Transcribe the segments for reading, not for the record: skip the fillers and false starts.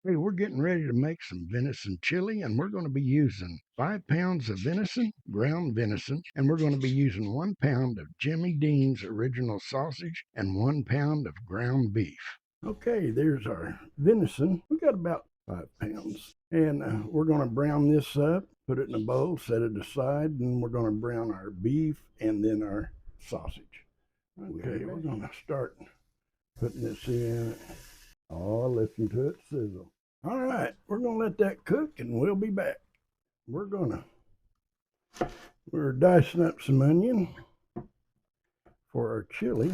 Hey, we're getting ready to make some venison chili, and we're going to be using 5 pounds of venison, ground venison, and we're going to be using 1 pound of Jimmy Dean's original sausage and 1 pound of ground beef. Okay, there's our venison. We got about 5 pounds, and we're going to brown this up, put it in a bowl, set it aside, and we're going to brown our beef and then our sausage. Okay, we're going to start putting this in. Oh, listen to it sizzle. All right, we're going to let that cook and we'll be back. We're dicing up some onion for our chili.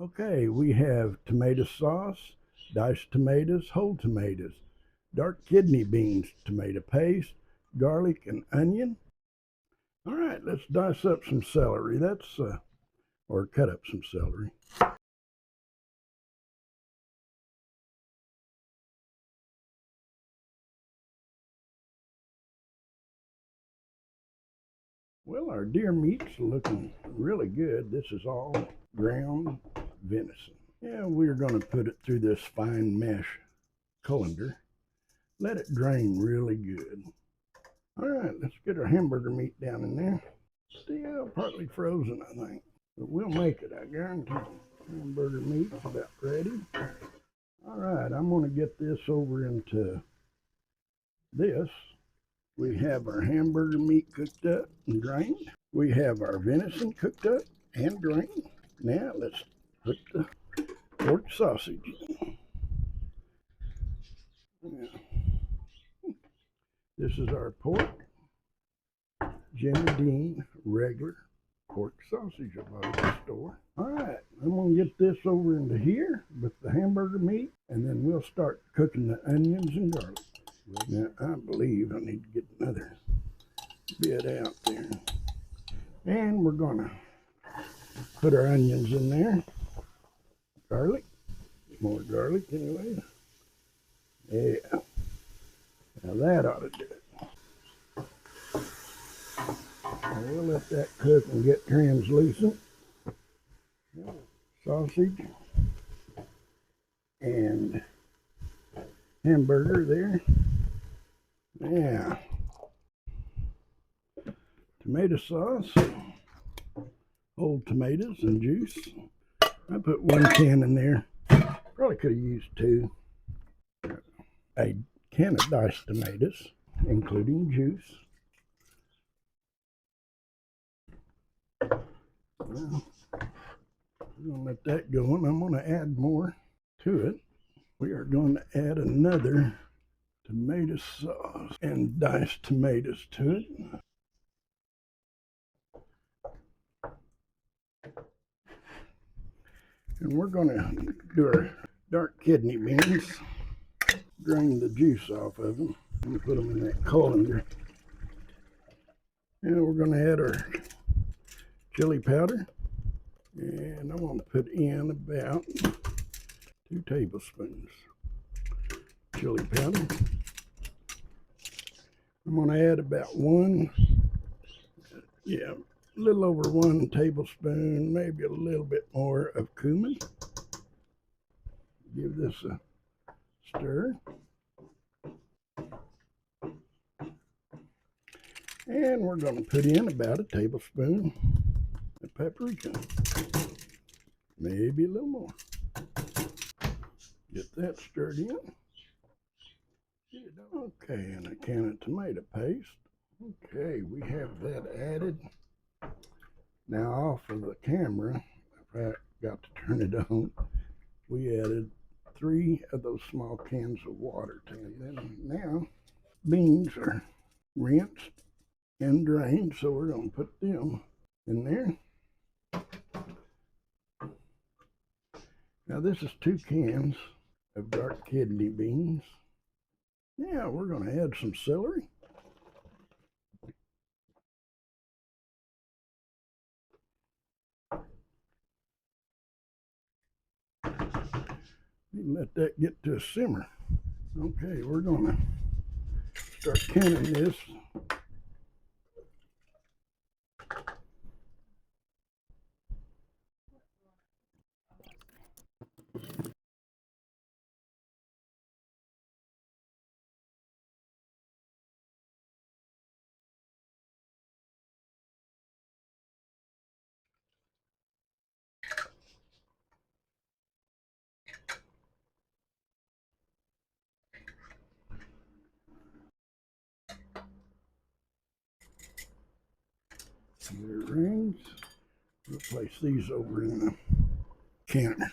Okay, we have tomato sauce, diced tomatoes, whole tomatoes, dark kidney beans, tomato paste, garlic, and onion. All right, let's dice up some celery. Or cut up some celery. Well, our deer meat's looking really good. This is all ground venison. Yeah, we're going to put it through this fine mesh colander. Let it drain really good. All right, let's get our hamburger meat down in there. Still partly frozen, I think. But we'll make it, I guarantee you. Hamburger meat's about ready. All right, I'm going to get this over into this. We have our hamburger meat cooked up and drained. We have our venison cooked up and drained. Now let's put the pork sausage in. Yeah. This is our pork Jimmy Dean regular pork sausage I bought at the store. All right, I'm going to get this over into here with the hamburger meat, and then we'll start cooking the onions and garlic. Now, I believe I need to get another bit out there. And we're going to put our onions in there. Garlic. More garlic anyway. Yeah. Now that ought to do it. We'll let that cook and get translucent. Sausage and hamburger there. Yeah. Tomato sauce, whole tomatoes and juice. I put 1 can in there. Probably could have used 2. A can of diced tomatoes, including juice. Well, we're going to let that go, and I'm going to add more to it. We are going to add another tomato sauce and diced tomatoes to it. And we're going to do our dark kidney beans, drain the juice off of them, and put them in that colander. And we're going to add our chili powder, and I'm going to put in about 2 tablespoons chili powder. I'm going to add about a little over 1 tablespoon, maybe a little bit more of cumin. Give this a stir. And we're going to put in about a tablespoon of paprika. Maybe a little more. Get that stirred in. Okay, and a can of tomato paste. Okay, we have that added. Now off of the camera, if I got to turn it on, we added 3 of those small cans of water to it. And now beans are rinsed and drained, so we're going to put them in there. Now this is 2 cans of dark kidney beans. Yeah, we're going to add some celery. Let that get to a simmer. Okay, we're going to start canning this Here it rings. We'll place these over in the counter.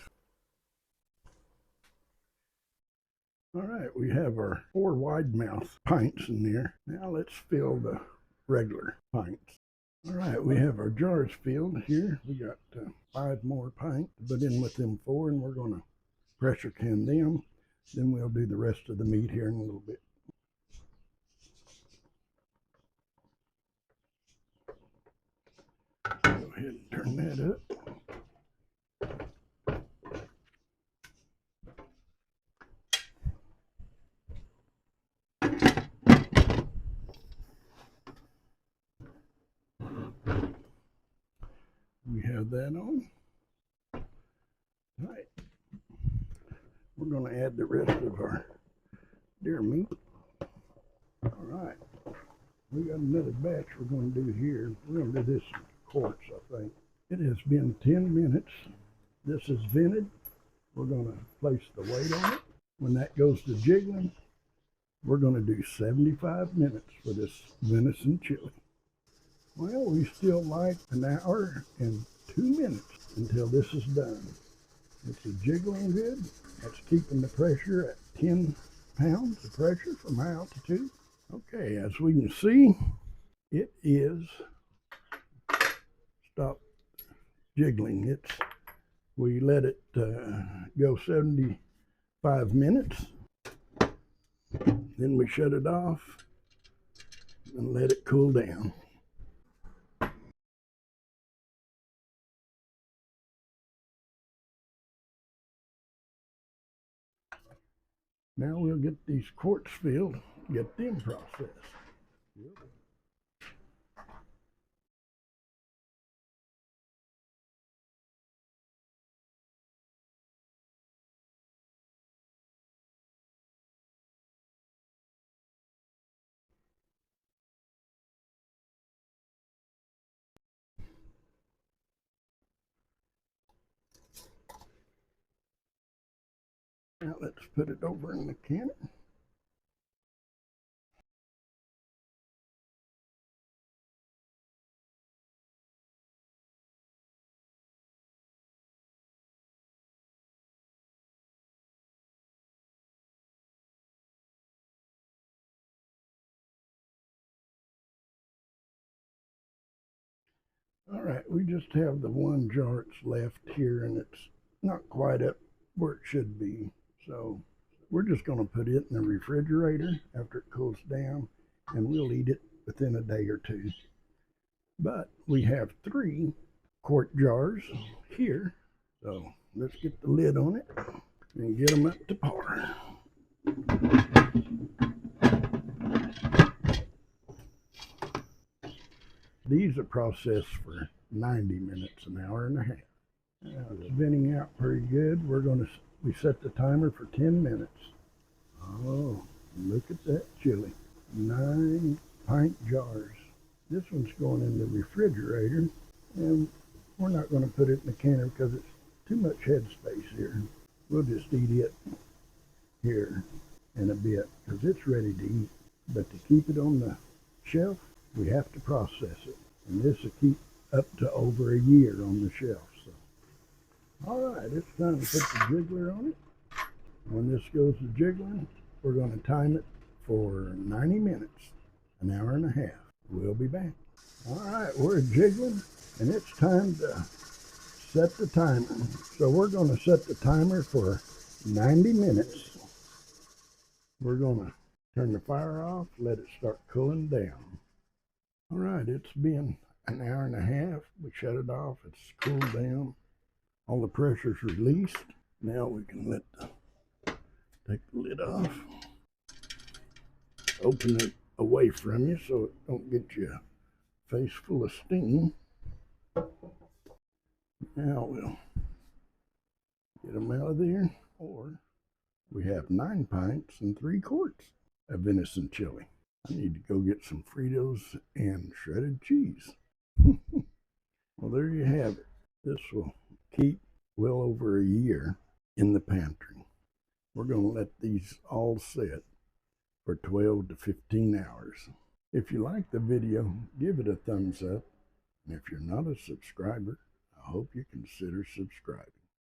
All right, we have our 4 wide mouth pints in there. Now let's fill the regular pints. All right, we have our jars filled here. We got 5 more pints to put in with them 4, and we're going to pressure can them. Then we'll do the rest of the meat here in a little bit. Go ahead and turn that up. We have that on. All right. We're going to add the rest of our deer meat. All right. We got another batch we're going to do here. We're going to do this in quarts, I think. It has been 10 minutes. This is vented. We're going to place the weight on it. When that goes to jiggling, we're going to do 75 minutes for this venison chili. Well, we still like an hour and 2 minutes until this is done. It's jiggling good. That's keeping the pressure at 10 pounds of pressure from high altitude. Okay, as we can see, it is stopped jiggling. We let it go 75 minutes. Then we shut it off and let it cool down. Now we'll get these quarts filled, get them processed. Now let's put it over in the canner. All right, we just have the 1 jar that's left here, and it's not quite up where it should be. So we're just going to put it in the refrigerator after it cools down, and we'll eat it within a day or 2. But we have 3 quart jars here. So let's get the lid on it and get them up to par. These are processed for 90 minutes, an hour and a half. Now it's venting out pretty good. We set the timer for 10 minutes. Oh, look at that chili. 9 pint jars. This one's going in the refrigerator, and we're not going to put it in the canner because it's too much headspace here. We'll just eat it here in a bit because it's ready to eat. But to keep it on the shelf, we have to process it. And this will keep up to over a year on the shelf. So, all right, it's time to put the jiggler on it. When this goes to jiggling, we're going to time it for 90 minutes, an hour and a half. We'll be back. All right, we're jiggling, and it's time to set the timer. So we're going to set the timer for 90 minutes. We're going to turn the fire off, let it start cooling down. All right, it's been an hour and a half. We shut it off. It's cooled down. All the pressure's released. Now we can take the lid off. Open it away from you so it don't get your face full of steam. Now we'll get them out of there. Or we have 9 pints and 3 quarts of venison chili. I need to go get some Fritos and shredded cheese. Well, there you have it. This will keep well over a year in the pantry. We're going to let these all set for 12 to 15 hours. If you like the video, give it a thumbs up. And if you're not a subscriber, I hope you consider subscribing.